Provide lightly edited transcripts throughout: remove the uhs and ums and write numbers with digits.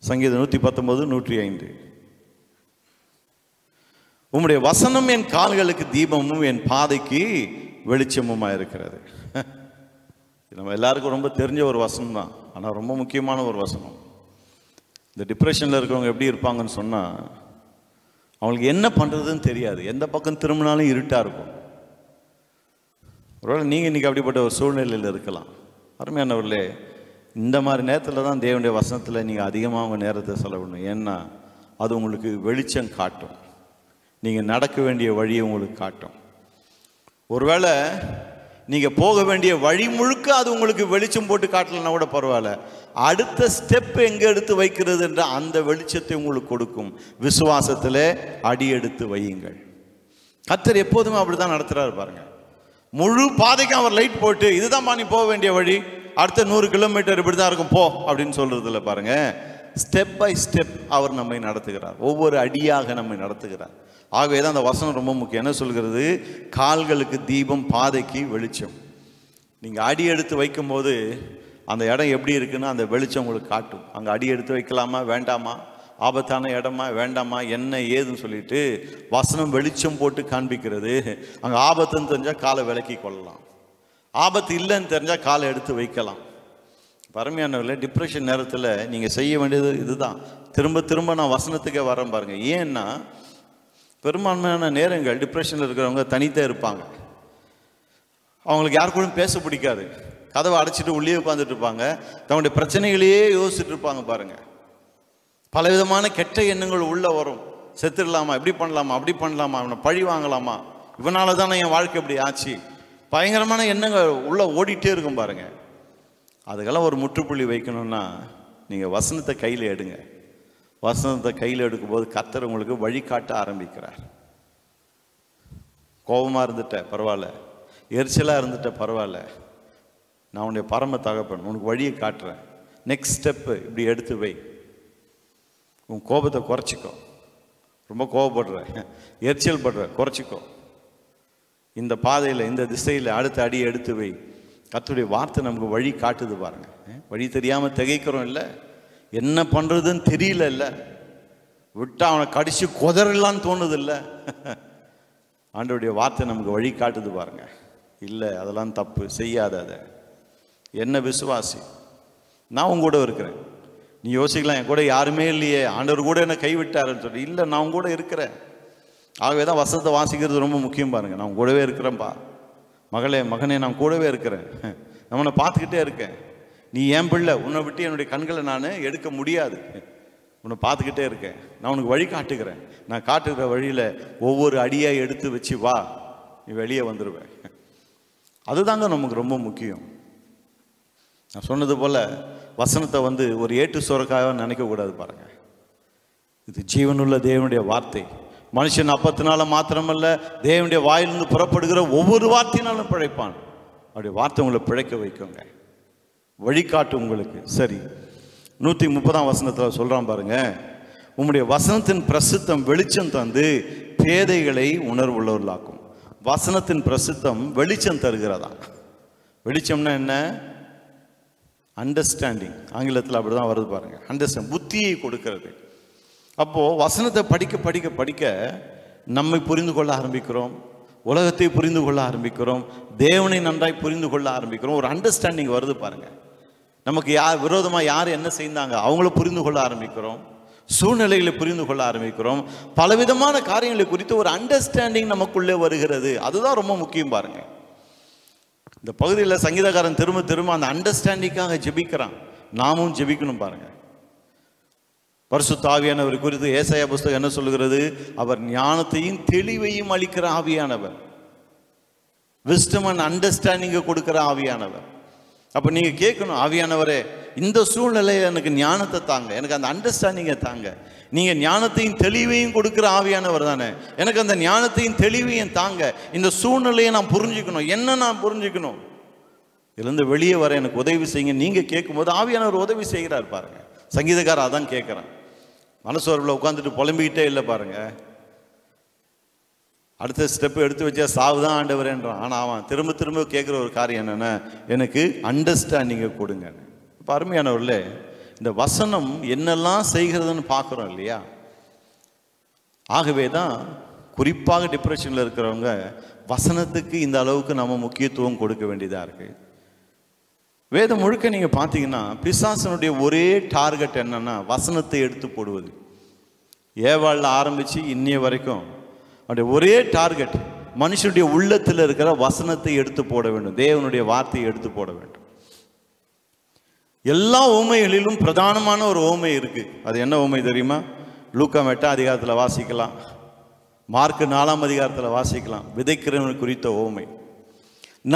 சங்கீதம் 119, 105. உம்முடைய வசனம் என் கால்களுக்கு தீபமும் என் பாதைக்கு வெளிச்சமுமா இருக்கிறது. நம்ம எல்லாருக்கும் ரொம்ப தெரிஞ்ச ஒரு வசனம் தான், ஆனால் ரொம்ப முக்கியமான ஒரு வசனம். இந்த டிப்ரெஷனில் இருக்கிறவங்க எப்படி இருப்பாங்கன்னு சொன்னால், அவங்களுக்கு என்ன பண்ணுறதுன்னு தெரியாது, எந்த பக்கம் திரும்பினாலும் இருட்டாக இருக்கும். ஒருவேளை நீங்கள் இன்றைக்கி அப்படிப்பட்ட ஒரு சூழ்நிலையில் இருக்கலாம். அருமையானவர்களே, இந்த மாதிரி நேரத்தில் தான் தேவனுடைய வசனத்தில் நீங்கள் அதிகமாக உங்கள் நேரத்தை செலவிடணும். ஏன்னா அது உங்களுக்கு வெளிச்சம் காட்டும், நீங்கள் நடக்க வேண்டிய வழியை உங்களுக்கு காட்டும். ஒருவேளை நீங்கள் போக வேண்டிய வழி முழுக்க அது உங்களுக்கு வெளிச்சம் போட்டு காட்டலைன்னா கூட பரவாயில்ல, அடுத்த ஸ்டெப் எங்கே எடுத்து வைக்கிறது என்ற அந்த வெளிச்சத்தை உங்களுக்கு கொடுக்கும். விசுவாசத்தில் அடி எடுத்து வையுங்கள். கர்த்தர் எப்போதுமே அப்படி தான் நடத்துகிறாரு பாருங்க. முழு பாதைக்கும் அவர் லைட் போட்டு இதுதான் நீ போக வேண்டிய வழி, அடுத்த 100 கிலோமீட்டர் இப்படி தான் இருக்கும் போ அப்படின்னு சொல்றதில்ல பாருங்க. ஸ்டெப் பை ஸ்டெப் அவர் நம்மை நடத்துகிறார், ஒவ்வொரு அடியாக நம்மை நடத்துகிறார். ஆகவே தான் அந்த வசனம் ரொம்ப முக்கியம். என்ன சொல்கிறது? கால்களுக்கு தீபம், பாதைக்கு வெளிச்சம். நீங்கள் அடி எடுத்து வைக்கும்போது அந்த இடம் எப்படி இருக்குன்னு அந்த வெளிச்சம் உங்களுக்கு காட்டும். அங்கே அடி எடுத்து வைக்கலாமா வேண்டாமா, ஆபத்தான இடமா வேண்டாமா, என்ன ஏதுன்னு சொல்லிட்டு வசனம் வெளிச்சம் போட்டு காண்பிக்கிறது. அங்கே ஆபத்துன்னு தெரிஞ்சால் காலை விலக்கி கொள்ளலாம், ஆபத்து இல்லைன்னு தெரிஞ்சால் காலை எடுத்து வைக்கலாம். பரமையானவர்களே, டிப்ரெஷன் நேரத்தில் நீங்கள் செய்ய வேண்டியது இதுதான். திரும்ப திரும்ப நான் வசனத்துக்கே வரேன் பாருங்கள். ஏன்னா பெரும்பான்மையான நேரங்கள் டிப்ரெஷனில் இருக்கிறவங்க தனித்தே இருப்பாங்க. அவங்களுக்கு யாருக்கூடும் பேச பிடிக்காது, கதவை அடைச்சிட்டு உள்ளே உட்காந்துட்டு இருப்பாங்க, தன்னுடைய பிரச்சனைகளையே யோசிச்சுட்டு இருப்பாங்க பாருங்கள். பலவிதமான கெட்ட எண்ணங்கள் உள்ளே வரும். செத்துடலாமா, இப்படி பண்ணலாமா, அப்படி பண்ணலாமா, அவனை பழி வாங்கலாமா, இவனால தானே என் வாழ்க்கை இப்படி ஆச்சு, பயங்கரமான எண்ணங்கள் உள்ளே ஓடிட்டே இருக்கும் பாருங்க. அதுக்கெல்லாம் ஒரு முற்றுப்புள்ளி வைக்கணும்னா நீங்கள் வசனத்தை கையில் எடுங்க. வசனத்தை கையில் எடுக்கும்போது கர்த்தர் உங்களுக்கு வழிகாட்ட ஆரம்பிக்கிறார். கோபமாக இருந்துட்ட பரவாயில்ல, எரிச்சலாக இருந்துட்ட பரவாயில்ல, நான் உன்னுடைய பரம தகப்பன், உனக்கு வழியை காட்டுறேன், நெக்ஸ்ட் ஸ்டெப்பு இப்படி எடுத்து வை, உன் கோபத்தை குறைச்சிக்கோ, ரொம்ப கோபப்படுற, எரிச்சல் படுற, குறைச்சிக்கோ, இந்த பாதையில் இந்த திசையில் அடுத்த அடியை எடுத்து வை. கர்த்தருடைய வார்த்தை நமக்கு வழி காட்டுது பாருங்க. வழி தெரியாமல் திகைக்கிறோம் இல்லை, என்ன பண்ணுறதுன்னு தெரியல இல்லை, விட்டா அவனை கடிச்சு கொதறலான்னு தோணுது இல்லை. ஆண்டவருடைய வார்த்தை நமக்கு வழி காட்டுது பாருங்க. இல்லை அதெல்லாம் தப்பு, செய்யாத, அதை என்ன விசுவாசி, நான் உங்க கூட இருக்கிறேன். நீ யோசிக்கலாம், என் கூட யாருமே இல்லையே, ஆண்டவர் கூட என்னை கைவிட்டாருன்னு சொல்லி. இல்லை, நான் உங்க கூட இருக்கிறேன். ஆகவே தான் வசனத்தை வாசிக்கிறது ரொம்ப முக்கியம் பாருங்க. நான் கூடவே இருக்கிறேன்ப்பா, மகளே மகனே, நான் கூடவே இருக்கிறேன், நான் உன்னை பார்த்துக்கிட்டே இருக்கேன், நீ ஏன் பிள்ளை, உன்னை விட்டு என்னுடைய கண்களை நான் எடுக்க முடியாது, உன்னை பார்த்துக்கிட்டே இருக்கேன், நான் உனக்கு வழி காட்டுகிறேன், நான் காட்டுகிற வழியில் ஒவ்வொரு அடியாக எடுத்து வச்சு வா, நீ வெளியே வந்துடுவேன். அதுதாங்க நமக்கு ரொம்ப முக்கியம். நான் சொன்னது போல் வசனத்தை ஒரு ஏட்டு சுரக்காக நினைக்கக்கூடாது பாருங்க. இது ஜீவனுள்ள தேவனுடைய வார்த்தை. மனுஷன் அப்பத்தினால மாத்திரமல்ல, தேவனுடைய வாயிலிருந்து புறப்படுகிற ஒவ்வொரு வார்த்தையினாலும் பிழைப்பான். அப்படி வார்த்தை உங்களை பிழைக்க வைக்குங்க, வழிகாட்டு உங்களுக்கு. சரி, 130ஆம் வசனத்தில் சொல்கிறான் பாருங்க, உம்முடைய வசனத்தின் பிரசித்தம் வெளிச்சம் தந்து பேதைகளை உணர்வுள்ளவர்களாக்கும். வசனத்தின் பிரசித்தம் வெளிச்சம் தருகிறதா. வெளிச்சம்னா என்ன? அண்டர்ஸ்டாண்டிங், ஆங்கிலத்தில் அப்படி தான் வருது பாருங்க. அண்டர்ஸ்டாண்ட், புத்தியை கொடுக்கிறது. அப்போது வசனத்தை படிக்க படிக்க படிக்க நம்மை புரிந்து கொள்ள ஆரம்பிக்கிறோம், உலகத்தை புரிந்து கொள்ள ஆரம்பிக்கிறோம், தேவனை நன்றாய் புரிந்து கொள்ள ஆரம்பிக்கிறோம். ஒரு அண்டர்ஸ்டாண்டிங் வருது பாருங்க. நமக்கு யார் விரோதமாக யார் என்ன செய்தாங்க அவங்கள புரிந்து கொள்ள ஆரம்பிக்கிறோம், சூழ்நிலைகளை புரிந்து கொள்ள ஆரம்பிக்கிறோம், பலவிதமான காரியங்களை குறித்து ஒரு அண்டர்ஸ்டாண்டிங் நமக்குள்ளே வருகிறது. அதுதான் ரொம்ப முக்கியம் பாருங்க. இந்த பகுதியில் சங்கீதக்காரன் திரும்ப திரும்ப அந்த அண்டர்ஸ்டாண்டிங்காக ஜெபிக்கிறான். நாமும் ஜெபிக்கணும் பாருங்க. பரிசுத்த ஆவியானவர் குறித்து ஏசாயா புஸ்தகம் என்ன சொல்லுகிறது? அவர் ஞானத்தையும் தெளிவையும் அளிக்கிற ஆவியானவர், விஸ்டம் அண்ட் அண்டர்ஸ்டாண்டிங்கை கொடுக்கிற ஆவியானவர். அப்போ நீங்கள் கேட்கணும், ஆவியானவரே இந்த சூழ்நிலையில் எனக்கு ஞானத்தை தாங்க, எனக்கு அந்த அண்டர்ஸ்டாண்டிங்கை தாங்க. நீங்கள் ஞானத்தையும் தெளிவையும் கொடுக்குற ஆவியானவர் தானே, எனக்கு அந்த ஞானத்தையும் தெளிவையும் தாங்க. இந்த சூழ்நிலையை நான் புரிஞ்சுக்கணும், என்ன நான் புரிஞ்சுக்கணும், இதுலேருந்து வெளியே வர எனக்கு உதவி செய்யுங்க. நீங்கள் கேட்கும்போது ஆவியானவர் உதவி செய்கிறார் பாருங்க. சங்கீதக்காரர் அதான் கேட்குறான். மனசோர்வில் உட்காந்துட்டு புலம்பிக்கிட்டே இல்லை பாருங்க. அடுத்த ஸ்டெப்பு எடுத்து வச்சா சாவுதான் ஆண்டவரேன்றான். ஆனால் அவன் திரும்ப திரும்ப கேட்குற ஒரு காரியம் என்னென்னா, எனக்கு அண்டர்ஸ்டாண்டிங்கை கொடுங்க. இப்போ அருமையானவர்களே, இந்த வசனம் என்னெல்லாம் செய்கிறதுன்னு பார்க்குறோம் இல்லையா? ஆகவே தான் குறிப்பாக டிப்ரெஷனில் இருக்கிறவங்க வசனத்துக்கு இந்த அளவுக்கு நம்ம முக்கியத்துவம் கொடுக்க வேண்டியதாக இருக்குது. வேதம் முழுக்க நீங்கள் பார்த்தீங்கன்னா பிசாசனுடைய ஒரே டார்கெட் என்னன்னா வசனத்தை எடுத்து போடுவது. ஏவாளில் ஆரம்பித்து இன்னைய வரைக்கும் அவருடைய ஒரே டார்கெட் மனுஷனுடைய உள்ளத்தில் இருக்கிற வசனத்தை எடுத்து போட வேண்டும், தேவனுடைய வார்த்தையை எடுத்து போட வேண்டும். எல்லா ஓமைகளிலும் பிரதானமான ஒரு ஓமை இருக்குது. அது என்ன ஓமை தெரியுமா? லூக்கா 8ஆம் அதிகாரத்தில் வாசிக்கலாம், மார்க்கு 4ஆம் அதிகாரத்தில் வாசிக்கலாம். விதைக்கிறவன் குறித்த ஓமை.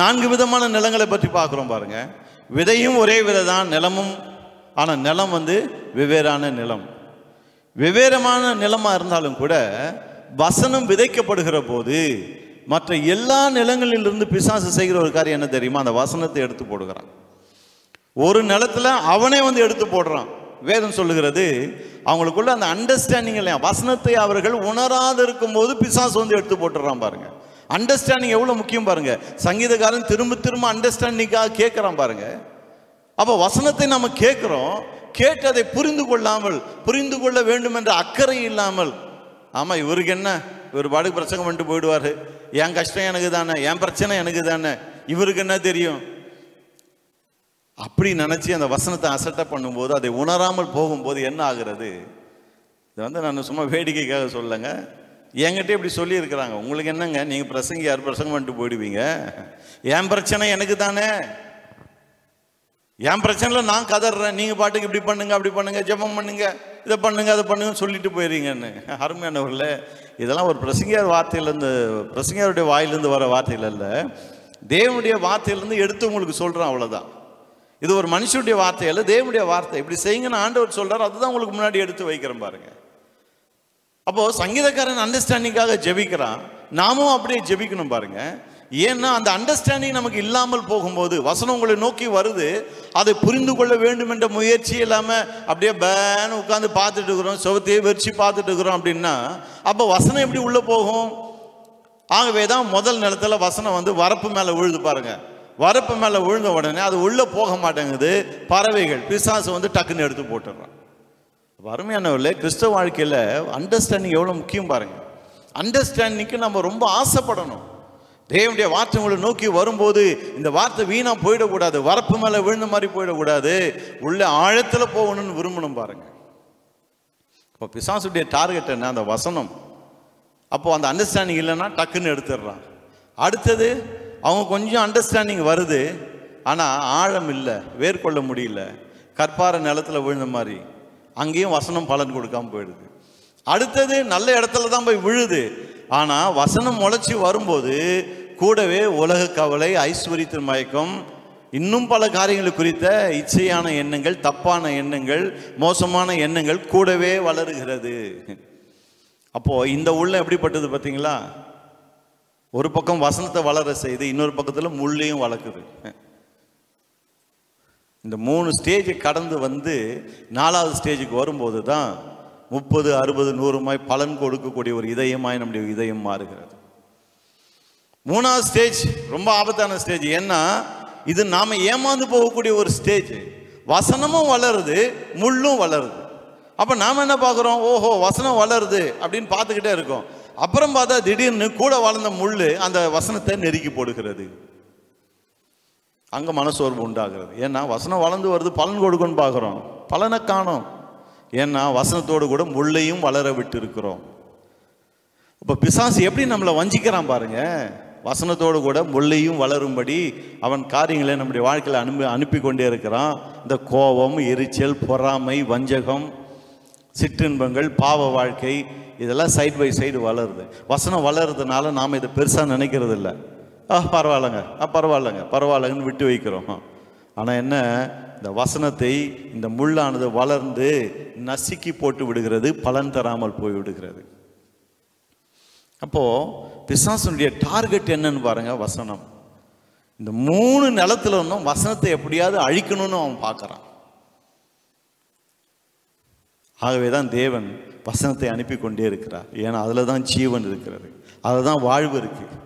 4 விதமான நிலங்களை பற்றி பார்க்குறோம் பாருங்க. விதையும் ஒரே விதை தான், நிலமும், ஆனால் நிலம் வெவ்வேறான நிலம். வெவ்வேறமான நிலமாக இருந்தாலும் கூட வசனம் விதைக்கப்படுகிற போது மற்ற எல்லா நிலங்களிலிருந்து பிசாசு செய்கிற ஒரு காரியம் என்ன தெரியுமா? அந்த வசனத்தை எடுத்து போடுகிறான். ஒரு நிலத்தில் அவனே எடுத்து போடுறான். வேதம் சொல்லுகிறது அவங்களுக்குள்ள அந்த அண்டர்ஸ்டாண்டிங் இல்லையா, வசனத்தை அவர்கள் உணராது இருக்கும் போது பிசாசு எடுத்து போட்டுறான் பாருங்க. அண்டர்ஸ்டாண்டிங் எவ்வளோ முக்கியம் பாருங்க. சங்கீதக்காரன் திரும்ப திரும்ப அண்டர்ஸ்டாண்டிங்காக கேட்குறான் பாருங்க. அப்போ வசனத்தை நம்ம கேட்குறோம், கேட்டு அதை புரிந்து கொள்ள வேண்டும் என்ற அக்கறை இல்லாமல், ஆமாம் இவருக்கு என்ன, இவர் பாட்டுக்கு பிரசங்கம் பண்ணிட்டு போயிடுவார், என் கஷ்டம் எனக்கு தானே, என் பிரச்சனை எனக்கு தானே, இவருக்கு என்ன தெரியும், அப்படி நினச்சி அந்த வசனத்தை அசட்டை பண்ணும்போது அதை உணராமல் போகும்போது என்ன ஆகிறது? இது நான் சும்மா வேடிக்கைக்காக சொல்லலைங்க, என்கிட்ட இப்படி சொல்லியிருக்கிறாங்க. உங்களுக்கு என்னங்க, நீங்கள் பிரசங்கம் பண்ணிட்டு போயிடுவீங்க, என் பிரச்சனை எனக்கு தானே, என் பிரச்சனையில் நான் கதறேன், நீங்கள் பாட்டுக்கு இப்படி பண்ணுங்க அப்படி பண்ணுங்க, ஜெபம் பண்ணுங்க, இதை பண்ணுங்க அதை பண்ணுங்க சொல்லிட்டு போயிடுறீங்கன்னு. அருமையானவர்களே, இதெல்லாம் ஒரு பிரசங்கியாருடைய வாயிலிருந்து வர வார்த்தைகள் இல்லை, தேவனுடைய வார்த்தையிலேருந்து எடுத்து உங்களுக்கு சொல்கிறேன், அவ்வளோதான். இது ஒரு மனுஷனுடைய வார்த்தை அல்ல, தேவனுடைய வார்த்தை. இப்படி செய்யுங்கன்னு ஆண்டவர் சொல்கிறார், அதுதான் உங்களுக்கு முன்னாடி எடுத்து வைக்கிறேன் பாருங்க. அப்போது சங்கீதக்காரன் அண்டர்ஸ்டாண்டிங்காக ஜெபிக்கிறான், நாமும் அப்படியே ஜெபிக்கணும் பாருங்க. ஏன்னா அந்த அண்டர்ஸ்டாண்டிங் நமக்கு இல்லாமல் போகும்போது, வசனம் உங்களை நோக்கி வருது, அதை புரிந்து கொள்ள வேண்டும் என்ற முயற்சி இல்லாமல் அப்படியே பேன்னு உட்காந்து பார்த்துட்டு இருக்கிறோம், சுவத்தையே வச்சு பார்த்துட்டு இருக்கிறோம் அப்படின்னா அப்போ வசனம் எப்படி உள்ளே போகும்? ஆகவே தான் முதல் நிலத்தில் வசனம் வரப்பு மேலே விழுது பாருங்க. வரப்பு மேலே விழுந்த உடனே அது உள்ளே போக மாட்டேங்குது, பறவைகள் பிசாசு டக்குன்னு எடுத்து போட்டுடுறான். அருமையானவர்களே, கிறிஸ்தவ வாழ்க்கையில் அண்டர்ஸ்டாண்டிங் எவ்வளோ முக்கியம் பாருங்க. அண்டர்ஸ்டாண்டிங்க்கு நம்ம ரொம்ப ஆசைப்படணும். தேவனுடைய வார்த்தை உங்களை நோக்கி வரும்போது இந்த வார்த்தை வீணா போயிடக்கூடாது, வரப்பு மேலே விழுந்த மாதிரி போயிடக்கூடாது, உள்ள ஆழத்தில் போகணும்னு விரும்பணும் பாருங்க. இப்போ பிசாசுடைய டார்கெட் என்ன? அந்த வசனம். அப்போ அந்த அண்டர்ஸ்டாண்டிங் இல்லைன்னா டக்குன்னு எடுத்துடுறான். அடுத்தது அவங்க கொஞ்சம் அண்டர்ஸ்டாண்டிங் வருது, ஆனால் ஆழம் இல்லை, வேர்கொள்ள முடியல, கற்பார நிலத்தில் விழுந்த மாதிரி அங்கேயும் வசனம் பலன் கொடுக்காம போயிடுது. அடுத்தது நல்ல இடத்துல தான் போய் விழுது, ஆனால் வசனம் முளைச்சி வரும்போது கூடவே உலக கவலை, ஐஸ்வர்யத்தின் மயக்கம், இன்னும் பல காரியங்கள் குறித்த இச்சையான எண்ணங்கள், தப்பான எண்ணங்கள், மோசமான எண்ணங்கள் கூடவே வளருகிறது. அப்போது இந்த உள்ள எப்படிப்பட்டது பார்த்தீங்களா? ஒரு பக்கம் வசனத்தை வளர செய்து, இன்னொரு பக்கத்தில் முள்ளையும் வளர்க்குது. இந்த 3 ஸ்டேஜை கடந்து 4வது ஸ்டேஜுக்கு வரும்போது தான் 30, 60, 100 பலன் கொடுக்கக்கூடிய ஒரு இதயமாய் நம்முடைய இதயம் மாறுகிறது. 3வது ஸ்டேஜ் ரொம்ப ஆபத்தான ஸ்டேஜ். ஏன்னா இது நாம ஏமாந்து போகக்கூடிய ஒரு ஸ்டேஜ். வசனமும் வளருது, முள்ளும் வளருது. அப்போ நாம் என்ன பார்க்குறோம்? ஓஹோ, வசனம் வளருது அப்படின்னு பார்த்துக்கிட்டே இருக்கோம். அப்புறம் பார்த்தா திடீர்னு கூட வளர்ந்த முள் அந்த வசனத்தை நெருக்கி போடுகிறது. அங்கே மனசோர்வு உண்டாகிறது. ஏன்னா வசனம் வளர்ந்து வருது, பலன் கொடுக்குன்னு பார்க்குறோம், பலனை காணோம். ஏன்னா வசனத்தோடு கூட முள்ளையும் வளர விட்டு இருக்கிறோம். இப்போ பிசாசு எப்படி நம்மளை வஞ்சிக்கிறான் பாருங்க. வசனத்தோடு கூட முள்ளையும் வளரும்படி அவன் காரியங்களை நம்முடைய வாழ்க்கையில் அனுப்பி கொண்டே இருக்கிறான். இந்த கோபம், எரிச்சல், பொறாமை, வஞ்சகம், சிற்றின்பங்கள், பாவ வாழ்க்கை, இதெல்லாம் சைடு பை சைடு வளருது. வசனம் வளருறதுனால நாம் இதை பெருசாக நினைக்கிறது இல்லை. பரவாயில்லைங்கன்னு விட்டு வைக்கிறோம். ஆனால் என்ன, இந்த வசனத்தை இந்த முள்ளானது வளர்ந்து நசுக்கி போட்டு விடுகிறது, பலன் தராமல் போய் விடுகிறது. அப்போது பிசாசுடைய டார்கெட் என்னன்னு பாருங்க, வசனம். இந்த 3 நிலத்துல இருந்தும் வசனத்தை எப்படியாவது அழிக்கணும்னு அவன் பார்க்குறான். ஆகவே தான் தேவன் வசனத்தை அனுப்பி கொண்டே இருக்கிறார். ஏன்னா அதில் தான் ஜீவன் இருக்கிறது, அதில் தான் வாழ்வு இருக்குது,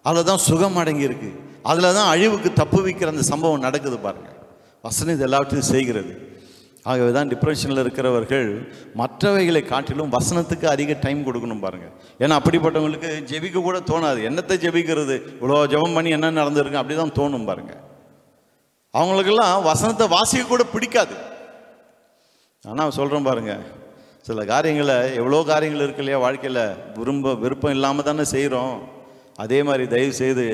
அதில் தான் சுகம் அடங்கி இருக்குது, அதில் தான் அழிவுக்கு தப்பு வைக்கிற அந்த சம்பவம் நடக்குது பாருங்க. வசனம் இது எல்லாவற்றையும் செய்கிறது. ஆகவே தான் டிப்ரெஷனில் இருக்கிறவர்கள் மற்றவைகளை காட்டிலும் வசனத்துக்கு அதிக டைம் கொடுக்கணும் பாருங்கள். ஏன்னா அப்படிப்பட்டவங்களுக்கு ஜெபிக்க கூட தோணாது. என்னத்தை ஜெபிக்கிறது, இவ்வளோ ஜெபம் பண்ணி என்ன நடந்திருக்கு அப்படி தான் தோணும் பாருங்கள். அவங்களுக்கெல்லாம் வசனத்தை வாசிக்க கூட பிடிக்காது. ஆனால் சொல்கிறோம் பாருங்கள், சில காரியங்களை, எவ்வளோ காரியங்கள் இருக்கு இல்லையா வாழ்க்கையில், விருப்பம் இல்லாமல் தானே செய்கிறோம். அதே மாதிரி தயவு செய்து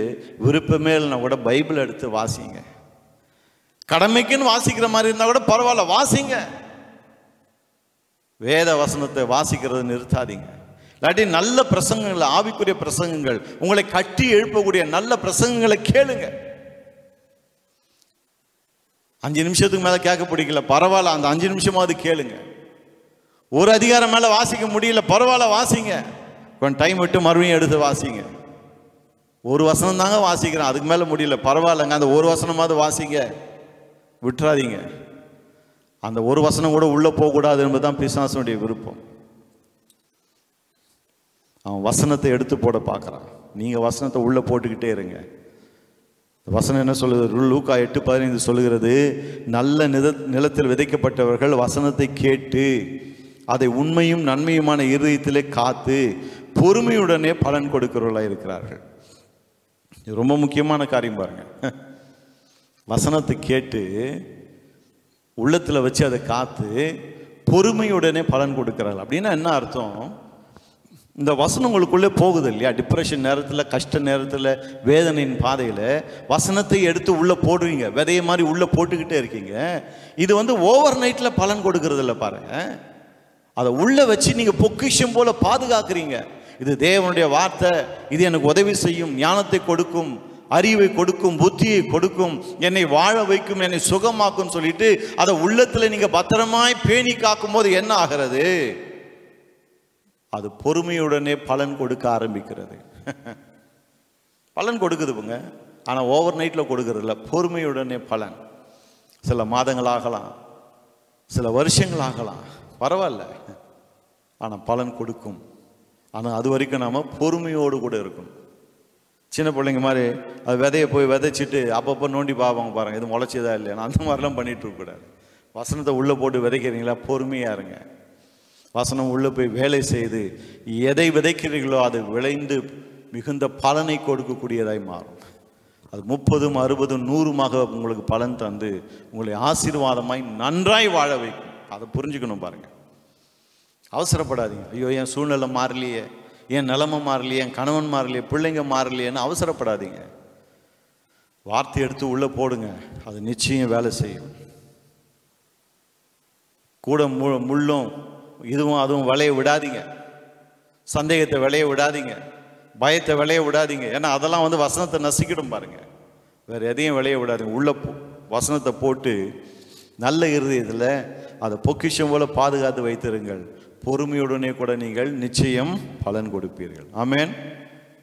விருப்பமே இல்லைன்னா கூட பைபிள் எடுத்து வாசிங்க. கடமைக்குன்னு வாசிக்கிற மாதிரி இருந்தால் கூட பரவாயில்ல, வாசிங்க. வேத வசனத்தை வாசிக்கிறது நிறுத்தாதீங்க. இல்லாட்டி நல்ல பிரசங்கங்கள், ஆவிக்குரிய பிரசங்கங்கள், உங்களை கட்டி எழுப்பக்கூடிய நல்ல பிரசங்கங்களை கேளுங்க. 5 நிமிஷத்துக்கு மேலே கேட்க பிடிக்கல, பரவாயில்ல, அந்த 5 நிமிஷமாவது கேளுங்க. ஒரு அதிகாரம் மேலே வாசிக்க முடியல, பரவாயில்ல, வாசிங்க. கொஞ்சம் டைம் விட்டு மறுபடியும் எடுத்து வாசிங்க. ஒரு வசனம் தாங்க வாசிக்கிறேன், அதுக்கு மேலே முடியல, பரவாயில்லங்க, அந்த ஒரு வசனமாவது வாசிங்க, விட்டுறாதீங்க. அந்த ஒரு வசனம் கூட உள்ளே போகக்கூடாது என்பதுதான் பிசாசுடைய விருப்பம். அவன் வசனத்தை எடுத்து போட பார்க்குறான். நீங்கள் வசனத்தை உள்ளே போட்டுக்கிட்டே இருங்க. வசனம் என்ன சொல்லுது? லூக்கா 8:15 சொல்லுகிறது, நல்ல நிலத்தில் விதைக்கப்பட்டவர்கள் வசனத்தை கேட்டு அதை உண்மையும் நன்மையுமான இருதயத்திலே காத்து பொறுமையுடனே பலன் கொடுக்கிறவர்களாக இருக்கிறார்கள். இது ரொம்ப முக்கியமான காரியம் பாருங்க. வசனத்தை கேட்டு உள்ளத்தில் வச்சு அதை காத்து பொறுமையுடனே பலன் கொடுக்கிறார்கள். அப்படின்னா என்ன அர்த்தம்? இந்த வசனம் உங்களுக்குள்ளே போகுது இல்லையா? டிப்ரெஷன் நேரத்தில், கஷ்ட நேரத்தில், வேதனையின் பாதையில் வசனத்தை எடுத்து உள்ளே போடுவீங்க, விதைய மாதிரி உள்ளே போட்டுக்கிட்டே இருக்கீங்க. இது ஓவர் நைட்டில் பலன் கொடுக்கறது இல்லை பாருங்க. அதை உள்ளே வச்சு நீங்கள் பொக்கிஷம் போல பாதுகாக்கிறீங்க. இது தேவனுடைய வார்த்தை, இது எனக்கு உதவி செய்யும், ஞானத்தை கொடுக்கும், அறிவை கொடுக்கும், புத்தியை கொடுக்கும், என்னை வாழ வைக்கும், என்னை சுகமாக்கும் சொல்லிட்டு அதை உள்ளத்தில் நீங்கள் பத்திரமாய் பேணி காக்கும் போது என்ன ஆகிறது? அது பொறுமையுடனே பலன் கொடுக்க ஆரம்பிக்கிறது. பலன் கொடுக்குதுங்க, ஆனால் ஓவர் நைட்டில் கொடுக்கறது இல்லை. பொறுமையுடனே பலன். சில மாதங்கள் ஆகலாம், சில வருஷங்கள் ஆகலாம், பரவாயில்ல, ஆனால் பலன் கொடுக்கும். ஆனால் அது வரைக்கும் நாம் பொறுமையோடு கூட இருக்கணும். சின்ன பிள்ளைங்க மாதிரி அது விதையை போய் விதைச்சிட்டு அப்பப்போ நோண்டி பார்ப்பாங்க பாருங்கள், இது முளைச்சதா இல்லையா, அந்த மாதிரிலாம் பண்ணிட்டு இருக்கக்கூடாது. வசனத்தை உள்ளே போட்டு விதைக்கிறீங்களா, பொறுமையாக இருங்க. வசனம் உள்ளே போய் வேலை செய்து எதை விதைக்கிறீர்களோ அது விளைந்து மிகுந்த பலனை கொடுக்கக்கூடியதாய் மாறும். அது 30, 60, 100 உங்களுக்கு பலன் தந்து உங்களை ஆசீர்வாதமாய் நன்றாய் வாழ வைக்கும். அதை புரிஞ்சுக்கணும் பாருங்கள். அவசரப்படாதீங்க. ஐயோ, என் சூழ்நிலை மாறலையே, என் நிலைமை மாறலையே, என் கணவன் மாறலையே, பிள்ளைங்க மாறலையேன்னு அவசரப்படாதீங்க. வார்த்தை எடுத்து உள்ளே போடுங்க, அது நிச்சயம் வேலை செய்யும். கூட முள்ளும் இதுவும் அதுவும் விளைய விடாதீங்க. சந்தேகத்தை விளைய விடாதீங்க, பயத்தை விளைய விடாதீங்க. ஏன்னா அதெல்லாம் வசனத்தை நசிக்கிடும் பாருங்க. வேறு எதையும் விளைய விடாதீங்க. உள்ள வசனத்தை போட்டு நல்ல இருதயத்தில் அதை பொக்கிஷம் போல பாதுகாத்து வைத்திருங்கள். பொறுமையுடனே கூட நீங்கள் நிச்சயம் பலன் கொடுப்பீர்கள். ஆமென்.